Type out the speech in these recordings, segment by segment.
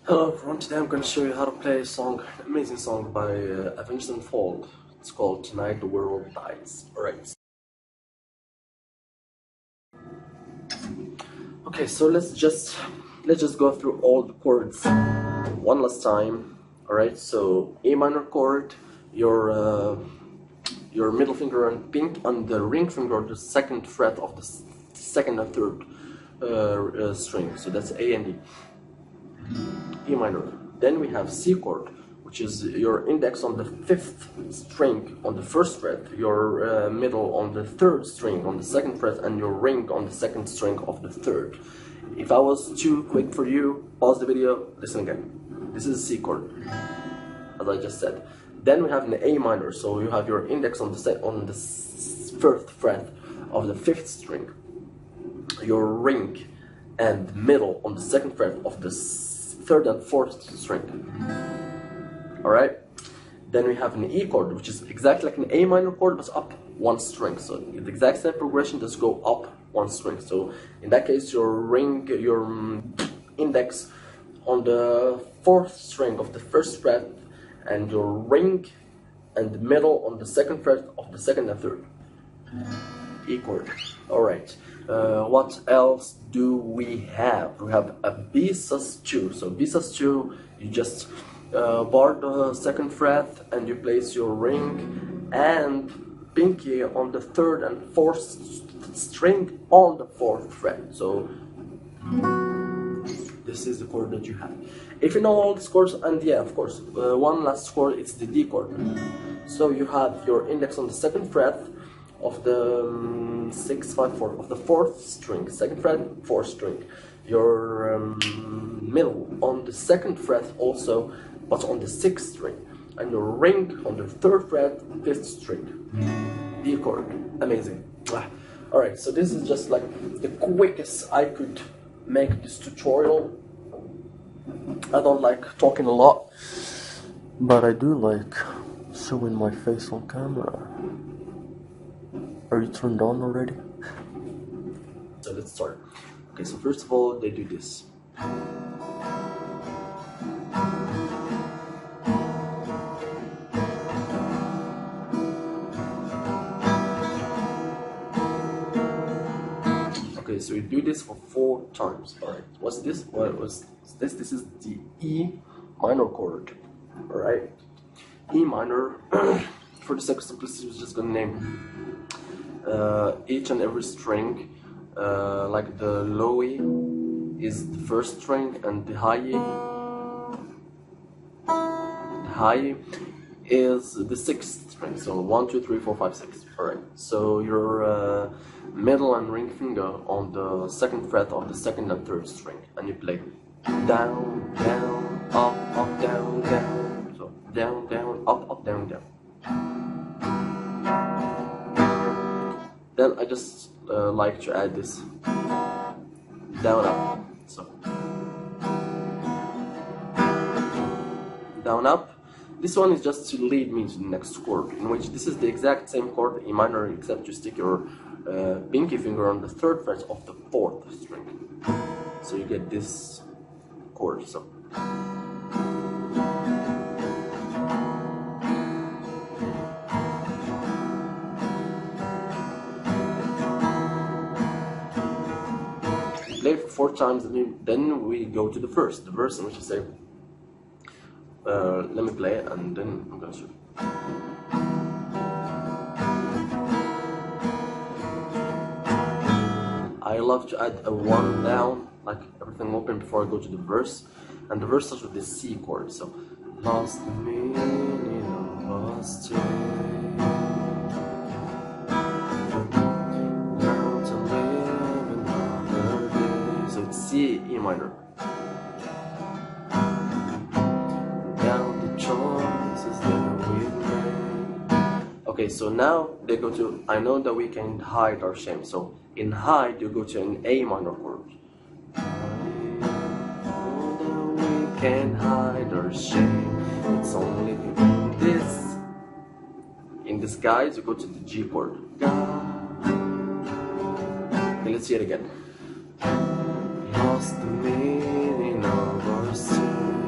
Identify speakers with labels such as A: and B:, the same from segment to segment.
A: Hello everyone, today I'm going to show you how to play a song, an amazing song by Avenged Sevenfold. It's called Tonight the World Dies. Alright. Okay, so let's just go through all the chords one last time. Alright, so A minor chord, your middle finger on pink, on the ring finger on the second fret of the second and third string. So that's A and E. E minor. Then we have C chord, which is your index on the fifth string on the first fret, your middle on the third string on the second fret, and your ring on the second string of the third. If I was too quick for you, pause the video, listen again. This is a C chord, as I just said. Then we have an A minor, so you have your index on the first fret of the fifth string, your ring and middle on the second fret of the third and fourth string. Alright, then we have an E chord, which is exactly like an A minor chord but up one string. So the exact same progression, just go up one string. So in that case, your ring, your index on the fourth string of the first fret, and your ring and the middle on the second fret of the second and third. E chord. Alright, what else do we have? We have a B sus2. So B sus2, you just bar the second fret and you place your ring and pinky on the third and fourth string on the fourth fret. So this is the chord that you have. If you know all these chords, and yeah, of course, one last chord, it's the D chord. So you have your index on the second fret of the 6, 5, 4 of the fourth string, second fret, fourth string. Your middle on the second fret also, but on the sixth string, and your ring on the third fret, fifth string. D chord, amazing. Alright, so this is just like the quickest I could make this tutorial. I don't like talking a lot, but I do like showing my face on camera. Are you turned on already? So let's start. Okay, so first of all, they do this. Okay, so you do this for 4 times. Alright, what's this? What was this? This is the E minor chord. Alright, E minor. For the sake of simplicity, we're just gonna name each and every string, like the low E is the first string, and the high E is the sixth string. So 1, 2, 3, 4, 5, 6. Alright, so your middle and ring finger on the second fret of the second and third string, and you play down, down, up, up, down, down. So down, down, up, up, down, down. Then I just like to add this down, up. So down, up. This one is just to lead me to the next chord, in which this is the exact same chord, E minor, except you stick your pinky finger on the third fret of the fourth string. So you get this chord. So play it for 4 times, and then we go to the verse in which you say, let me play it, and then I'm gonna show you. I love to add a 1 down, like everything open before I go to the verse, and the verse starts with this C chord. So lost the meaning of lost day. C, E minor. Down the choices that we made. Okay, so now they go to I know that we can hide our shame. So in hide, you go to an A minor chord. I know that we can hide our shame. It's only in this. In disguise, you go to the G chord. Okay, let's see it again. Lost the meaning of our sin.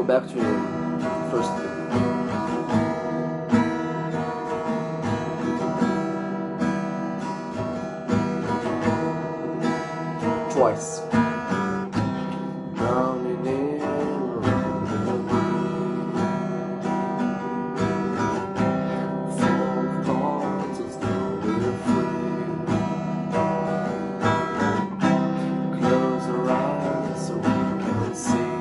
A: go back to first. Twice. Drowning in full thoughts as though we're free. Close our eyes so we can see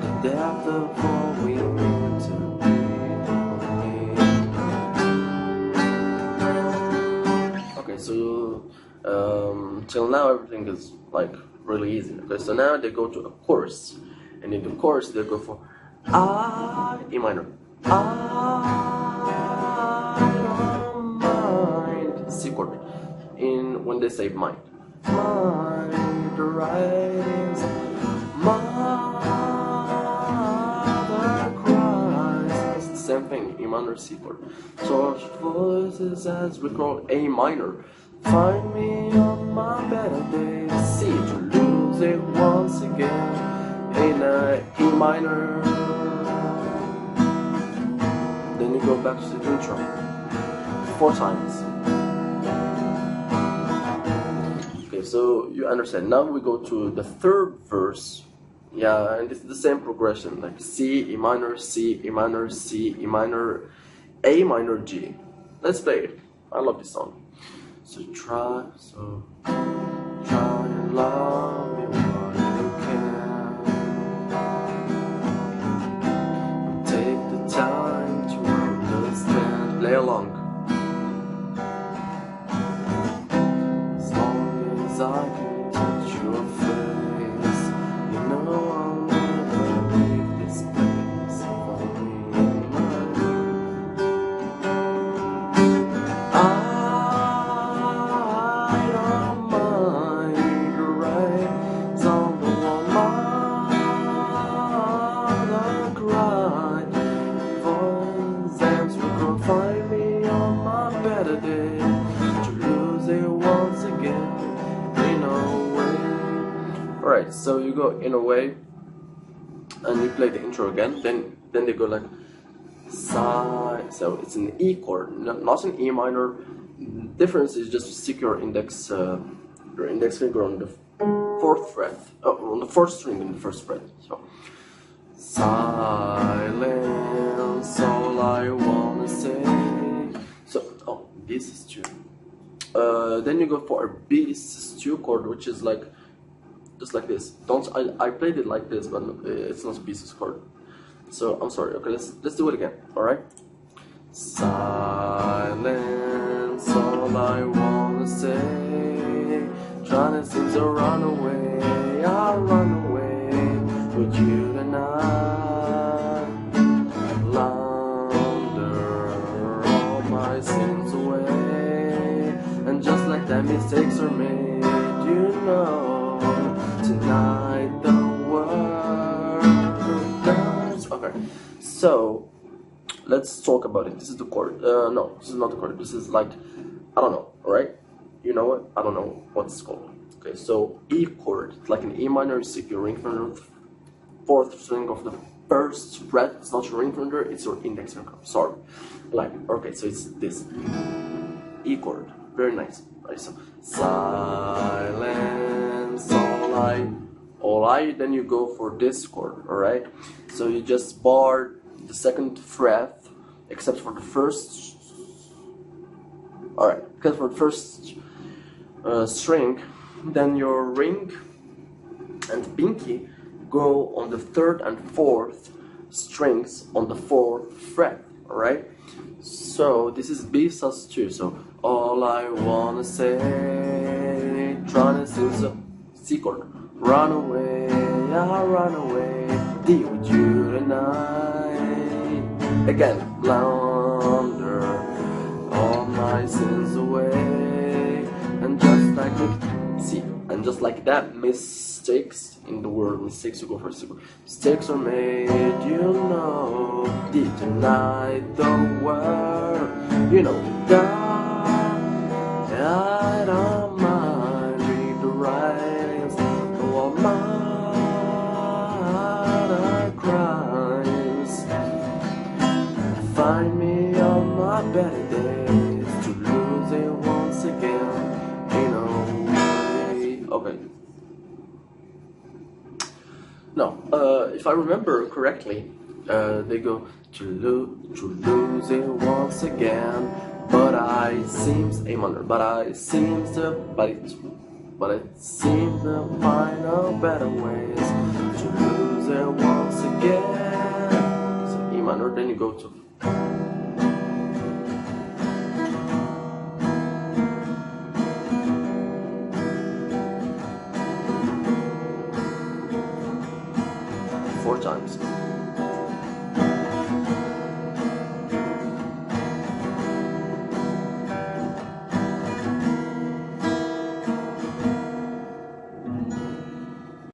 A: the depth of what we need to be. Okay, so till now everything is like really easy. Okay, so now they go to a chorus, and in the chorus they go for E minor. I don't mind C chord. In when they say mind the writings, mother cries. It's the same thing, E minor C chord. Soft voices as we call A minor. Find me on my better days, see to lose it once again in a E minor. Then you go back to the intro 4 times. Okay, so you understand. Now we go to the third verse. Yeah, and it's the same progression, like C, E minor, C, E minor, C, E minor, A minor, G. Let's play it. I love this song. So try and love me while you can. Take the time to understand. Play along. As long as I can touch your face, you know I'll never leave this place for me and mine. Alright, so you go in a way and you play the intro again, then they go like side, so it's an E chord, not an E minor. The difference is just to stick your index finger on the 4th fret, on the 4th string in the 1st fret. So silence, all I wanna say. So this is 2. Then you go for a B2 chord, which is like just like this. I played it like this, but it's not a B6 chord. So I'm sorry. Okay, let's do it again. All right. Silence, all I wanna say. Trying to seem to run away. I run away with you tonight. Launder all my sins away, and just like that, mistakes are made. You know. Tonight the world does. Okay, so let's talk about it. This is the chord. No, this is not the chord. This is like, I don't know. Alright, you know what? I don't know what it's called. Okay, so E chord. It's like an E minor. You stick your ring finger, 4th string of the 1st fret. It's not your ring finger. It's your index finger. Sorry. Like, okay, so it's this E chord. Very nice. Right, so silence. All I, then you go for this chord, alright? So you just bar the 2nd fret, except for the 1st, alright, except for the 1st string, then your ring and pinky go on the 3rd and 4th strings on the 4th fret, alright? So this is B sus2, so all I wanna say, trying to sing so C chord. Run away, I run away, D with you tonight. Again, launder all my sins away, and just like C, and just like that, mistakes in the word mistakes, you go for C chord. Mistakes are made, you know. D tonight, the world, you know. God, I don't mind, read the writings. Mother cry. if I remember correctly, they go to lose it once again. But I seems A minor. But it seems to find a better ways to lose it once again. So E minor, then you go to 4 times.